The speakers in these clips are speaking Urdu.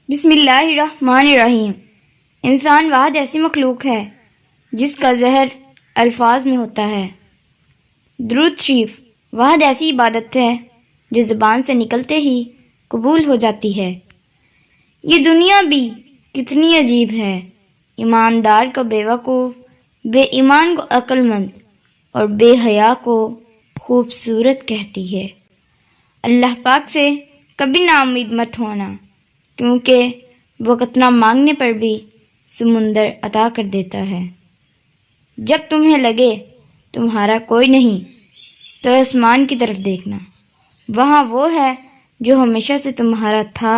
بسم اللہ الرحمن الرحیم۔ انسان واحد ایسی مخلوق ہے جس کا زہر الفاظ میں ہوتا ہے۔ درود شریف واحد ایسی عبادت ہے جو زبان سے نکلتے ہی قبول ہو جاتی ہے۔ یہ دنیا بھی کتنی عجیب ہے، ایماندار کو بے وقوف، بے ایمان کو عقل مند اور بے حیا کو خوبصورت کہتی ہے۔ اللہ پاک سے کبھی نا امید مت ہونا، کیونکہ وہ کتنا مانگنے پر بھی سمندر عطا کر دیتا ہے۔ جب تمہیں لگے تمہارا کوئی نہیں تو آسمان کی طرف دیکھنا، وہاں وہ ہے جو ہمیشہ سے تمہارا تھا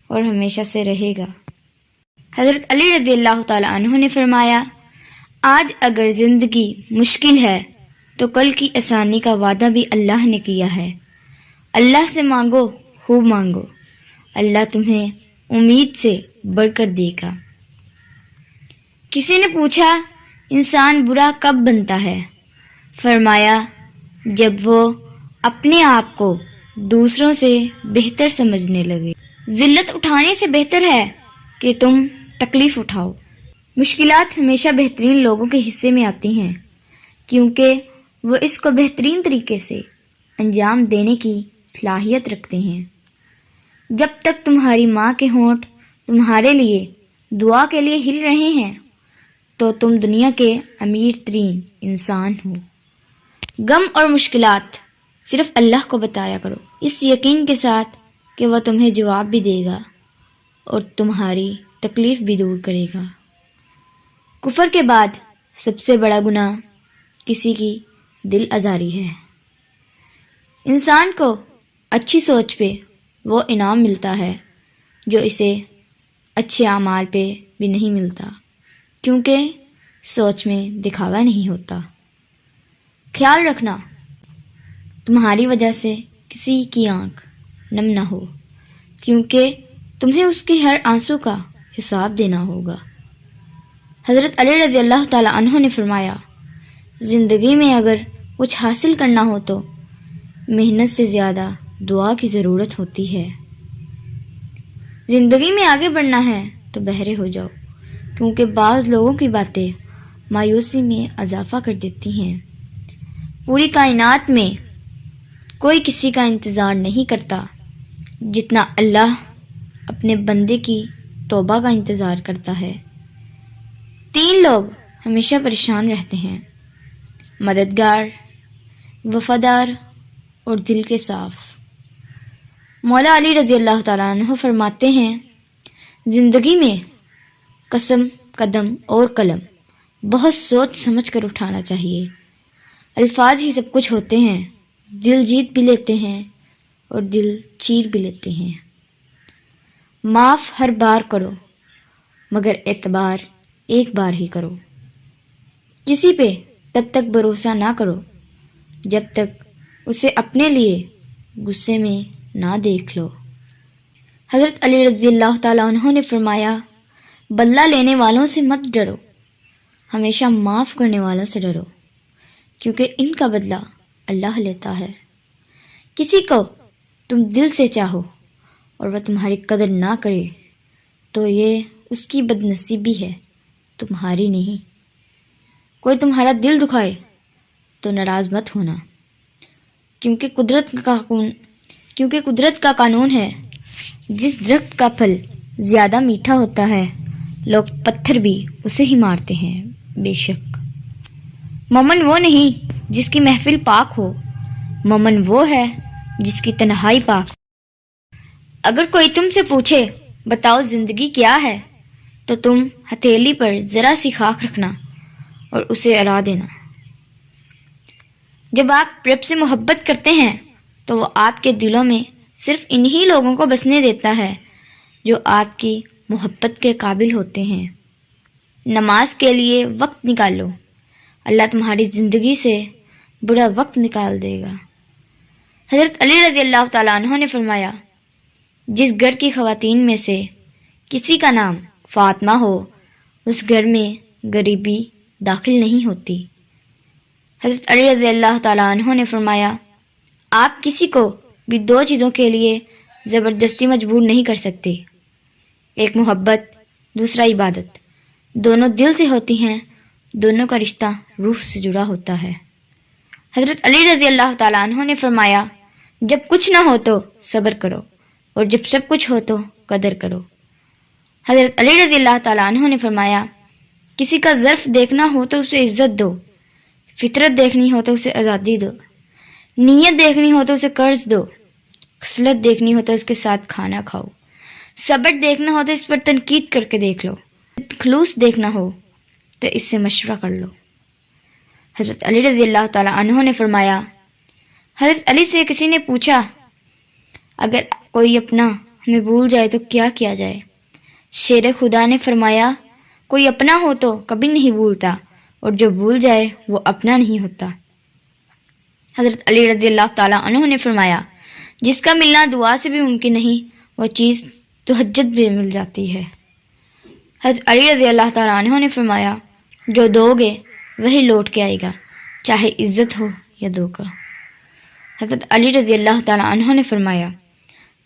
اور ہمیشہ سے رہے گا۔ حضرت علی رضی اللہ تعالیٰ عنہ نے فرمایا، آج اگر زندگی مشکل ہے تو کل کی آسانی کا وعدہ بھی اللہ نے کیا ہے۔ اللہ سے مانگو، خوب مانگو، اللہ تمہیں امید سے بڑھ کر دے گا۔ کسی نے پوچھا، انسان برا کب بنتا ہے؟ فرمایا، جب وہ اپنے آپ کو دوسروں سے بہتر سمجھنے لگے۔ ذلت اٹھانے سے بہتر ہے کہ تم تکلیف اٹھاؤ۔ مشکلات ہمیشہ بہترین لوگوں کے حصے میں آتی ہیں، کیونکہ وہ اس کو بہترین طریقے سے انجام دینے کی صلاحیت رکھتے ہیں۔ جب تک تمہاری ماں کے ہونٹ تمہارے لیے دعا کے لیے ہل رہے ہیں تو تم دنیا کے امیر ترین انسان ہو۔ غم اور مشکلات صرف اللہ کو بتایا کرو، اس یقین کے ساتھ کہ وہ تمہیں جواب بھی دے گا اور تمہاری تکلیف بھی دور کرے گا۔ کفر کے بعد سب سے بڑا گناہ کسی کی دل آزاری ہے۔ انسان کو اچھی سوچ پہ وہ انعام ملتا ہے جو اسے اچھے اعمال پہ بھی نہیں ملتا، کیونکہ سوچ میں دکھاوا نہیں ہوتا۔ خیال رکھنا تمہاری وجہ سے کسی کی آنکھ نم نہ ہو، کیونکہ تمہیں اس کے ہر آنسو کا حساب دینا ہوگا۔ حضرت علی رضی اللہ تعالیٰ عنہ نے فرمایا، زندگی میں اگر کچھ حاصل کرنا ہو تو محنت سے زیادہ دعا کی ضرورت ہوتی ہے۔ زندگی میں آگے بڑھنا ہے تو بہرے ہو جاؤ، کیونکہ بعض لوگوں کی باتیں مایوسی میں اضافہ کر دیتی ہیں۔ پوری کائنات میں کوئی کسی کا انتظار نہیں کرتا جتنا اللہ اپنے بندے کی توبہ کا انتظار کرتا ہے۔ 3 لوگ ہمیشہ پریشان رہتے ہیں، مددگار، وفادار اور دل کے صاف۔ مولا علی رضی اللہ تعالیٰ عنہ فرماتے ہیں، زندگی میں قسم، قدم اور قلم بہت سوچ سمجھ کر اٹھانا چاہیے۔ الفاظ ہی سب کچھ ہوتے ہیں، دل جیت بھی لیتے ہیں اور دل چیر بھی لیتے ہیں۔ معاف ہر بار کرو، مگر اعتبار ایک بار ہی کرو۔ کسی پہ تب تک بھروسہ نہ کرو جب تک اسے اپنے لیے غصے میں نہ دیکھ لو۔ حضرت علی رضی اللہ تعالیٰ عنہ نے فرمایا، بدلہ لینے والوں سے مت ڈرو، ہمیشہ معاف کرنے والوں سے ڈرو، کیونکہ ان کا بدلہ اللہ لیتا ہے۔ کسی کو تم دل سے چاہو اور وہ تمہاری قدر نہ کرے تو یہ اس کی بد نصیبی ہے، تمہاری نہیں۔ کوئی تمہارا دل دکھائے تو ناراض مت ہونا، کیونکہ قدرت کا قانون ہے، جس درخت کا پھل زیادہ میٹھا ہوتا ہے لوگ پتھر بھی اسے ہی مارتے ہیں۔ بے شک مومن وہ نہیں جس کی محفل پاک ہو، مومن وہ ہے جس کی تنہائی پاک ہو۔ اگر کوئی تم سے پوچھے بتاؤ زندگی کیا ہے تو تم ہتھیلی پر ذرا سی خاک رکھنا اور اسے اڑا دینا۔ جب آپ رب سے محبت کرتے ہیں تو وہ آپ کے دلوں میں صرف انہی لوگوں کو بسنے دیتا ہے جو آپ کی محبت کے قابل ہوتے ہیں۔ نماز کے لیے وقت نکالو، اللہ تمہاری زندگی سے برا وقت نکال دے گا۔ حضرت علی رضی اللہ تعالیٰ عنہ نے فرمایا، جس گھر کی خواتین میں سے کسی کا نام فاطمہ ہو، اس گھر میں غریبی داخل نہیں ہوتی۔ حضرت علی رضی اللہ تعالیٰ عنہ نے فرمایا، آپ کسی کو بھی 2 چیزوں کے لیے زبردستی مجبور نہیں کر سکتے، ایک محبت، دوسرا عبادت، دونوں دل سے ہوتی ہیں، دونوں کا رشتہ روح سے جڑا ہوتا ہے۔ حضرت علی رضی اللہ تعالیٰ عنہ نے فرمایا، جب کچھ نہ ہو تو صبر کرو، اور جب سب کچھ ہو تو قدر کرو۔ حضرت علی رضی اللہ تعالیٰ عنہ نے فرمایا، کسی کا ظرف دیکھنا ہو تو اسے عزت دو، فطرت دیکھنی ہو تو اسے آزادی دو، نیت دیکھنی ہو تو اسے قرض دو، خصلت دیکھنی ہو تو اس کے ساتھ کھانا کھاؤ، صبر دیکھنا ہو تو اس پر تنقید کر کے دیکھ لو، خلوص دیکھنا ہو تو اس سے مشورہ کر لو۔ حضرت علی رضی اللہ تعالیٰ عنہ نے فرمایا، حضرت علی سے کسی نے پوچھا، اگر کوئی اپنا ہمیں بھول جائے تو کیا کیا جائے؟ شیر خدا نے فرمایا، کوئی اپنا ہو تو کبھی نہیں بھولتا، اور جو بھول جائے وہ اپنا نہیں ہوتا۔ حضرت علی رضی اللہ تعالیٰ عنہ نے فرمایا، جس کا ملنا دعا سے بھی ممکن نہیں، وہ چیز تہجد بھی مل جاتی ہے۔ حضرت علی رضی اللہ تعالیٰ عنہ نے فرمایا، جو دو گے وہی لوٹ کے آئے گا، چاہے عزت ہو یا دھوکہ۔ حضرت علی رضی اللہ تعالیٰ عنہ نے فرمایا،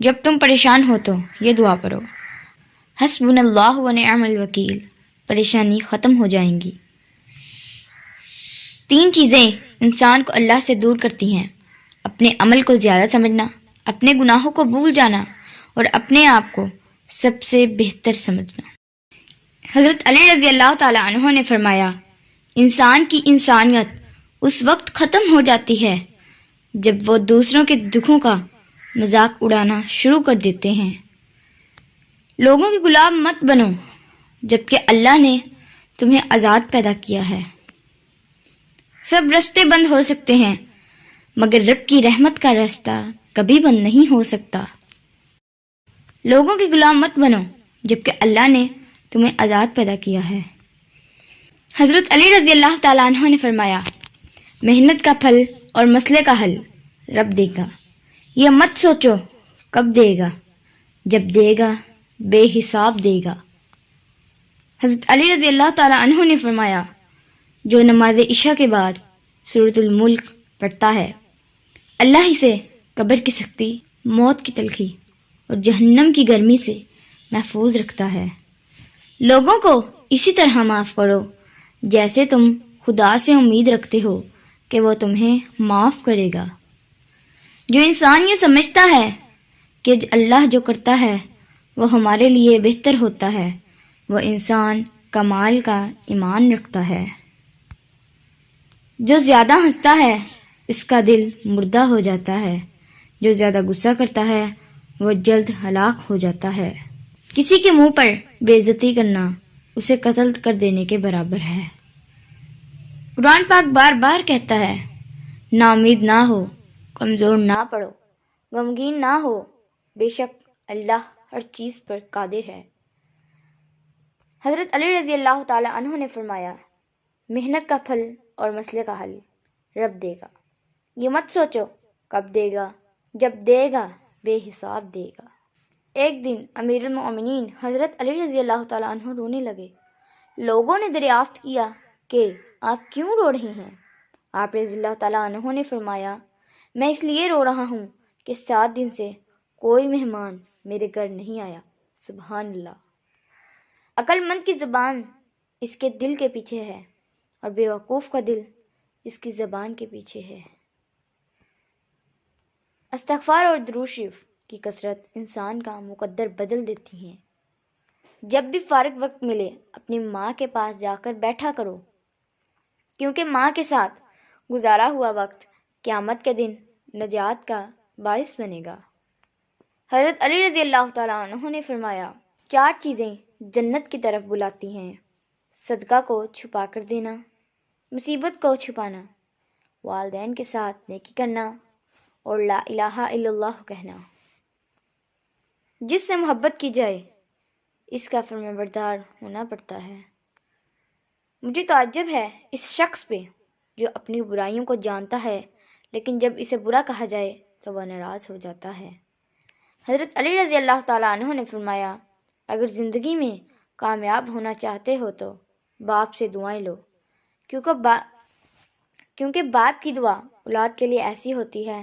جب تم پریشان ہو تو یہ دعا پڑھو، حسبنا اللہ و نعم الوکیل، پریشانی ختم ہو جائیں گی۔ 3 چیزیں انسان کو اللہ سے دور کرتی ہیں: اپنے عمل کو زیادہ سمجھنا، اپنے گناہوں کو بھول جانا، اور اپنے آپ کو سب سے بہتر سمجھنا۔ حضرت علی رضی اللہ تعالیٰ عنہ نے فرمایا، انسان کی انسانیت اس وقت ختم ہو جاتی ہے جب وہ دوسروں کے دکھوں کا مذاق اڑانا شروع کر دیتے ہیں۔ لوگوں کے غلام مت بنو جبکہ اللہ نے تمہیں آزاد پیدا کیا ہے۔ سب راستے بند ہو سکتے ہیں مگر رب کی رحمت کا راستہ کبھی بند نہیں ہو سکتا۔ لوگوں کے غلام مت بنو جبکہ اللہ نے تمہیں آزاد پیدا کیا ہے۔ حضرت علی رضی اللہ تعالیٰ عنہ نے فرمایا، محنت کا پھل اور مسئلے کا حل رب دے گا، یہ مت سوچو کب دے گا، جب دے گا بے حساب دے گا۔ حضرت علی رضی اللہ تعالیٰ عنہ نے فرمایا، جو نماز عشاء کے بعد سورۃ الملک پڑھتا ہے، اللہ اسے قبر کی سختی، موت کی تلخی اور جہنم کی گرمی سے محفوظ رکھتا ہے۔ لوگوں کو اسی طرح معاف کرو جیسے تم خدا سے امید رکھتے ہو کہ وہ تمہیں معاف کرے گا۔ جو انسان یہ سمجھتا ہے کہ اللہ جو کرتا ہے وہ ہمارے لیے بہتر ہوتا ہے، وہ انسان کمال کا ایمان رکھتا ہے۔ جو زیادہ ہنستا ہے اس کا دل مردہ ہو جاتا ہے، جو زیادہ غصہ کرتا ہے وہ جلد ہلاک ہو جاتا ہے۔ کسی کے منہ پر بے عزتی کرنا اسے قتل کر دینے کے برابر ہے۔ قرآن پاک بار بار کہتا ہے، نا امید نہ ہو، کمزور نہ پڑو، غمگین نہ ہو، بے شک اللہ ہر چیز پر قادر ہے۔ حضرت علی رضی اللہ تعالی عنہ نے فرمایا، محنت کا پھل اور مسئلے کا حل رب دے گا، یہ مت سوچو کب دے گا، جب دے گا بے حساب دے گا۔ ایک دن امیر المومنین حضرت علی رضی اللہ تعالیٰ عنہ رونے لگے۔ لوگوں نے دریافت کیا کہ آپ کیوں رو رہے ہیں؟ آپ رضی اللہ تعالیٰ عنہ نے فرمایا، میں اس لیے رو رہا ہوں کہ 7 دن سے کوئی مہمان میرے گھر نہیں آیا۔ سبحان اللہ۔ عقل مند کی زبان اس کے دل کے پیچھے ہے اور بے وقوف کا دل اس کی زبان کے پیچھے ہے۔ استغفار اور درود شریف کی کثرت انسان کا مقدر بدل دیتی ہیں۔ جب بھی فارغ وقت ملے اپنی ماں کے پاس جا کر بیٹھا کرو، کیونکہ ماں کے ساتھ گزارا ہوا وقت قیامت کے دن نجات کا باعث بنے گا۔ حضرت علی رضی اللہ تعالیٰ عنہ نے فرمایا، 4 چیزیں جنت کی طرف بلاتی ہیں: صدقہ کو چھپا کر دینا، مصیبت کو چھپانا، والدین کے ساتھ نیکی کرنا اور لا الہ الا اللہ کہنا۔ جس سے محبت کی جائے اس کا فرمانبردار ہونا پڑتا ہے۔ مجھے تعجب ہے اس شخص پہ جو اپنی برائیوں کو جانتا ہے لیکن جب اسے برا کہا جائے تو وہ ناراض ہو جاتا ہے۔ حضرت علی رضی اللہ تعالیٰ عنہ نے فرمایا، اگر زندگی میں کامیاب ہونا چاہتے ہو تو باپ سے دعائیں لو، کیونکہ باپ کی دعا اولاد کے لیے ایسی ہوتی ہے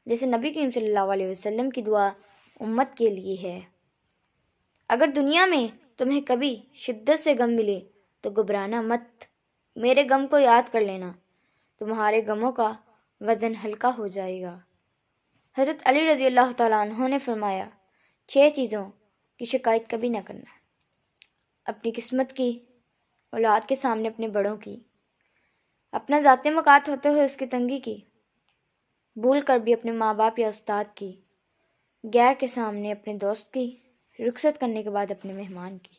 جیسے نبی کریم صلی اللہ علیہ وسلم کی دعا امت کے لیے ہے۔ اگر دنیا میں تمہیں کبھی شدت سے غم ملے تو گھبرانا مت، میرے غم کو یاد کر لینا، تمہارے غموں کا وزن ہلکا ہو جائے گا۔ حضرت علی رضی اللہ تعالیٰ عنہ نے فرمایا، 6 چیزوں کی شکایت کبھی نہ کرنا: اپنی قسمت کی، اولاد کے سامنے اپنے بڑوں کی، اپنا ذاتی مقات ہوتے ہوئے اس کی تنگی کی، بھول کر بھی اپنے ماں باپ یا استاد کی، غیر کے سامنے اپنے دوست کی، رخصت کرنے کے بعد اپنے مہمان کی۔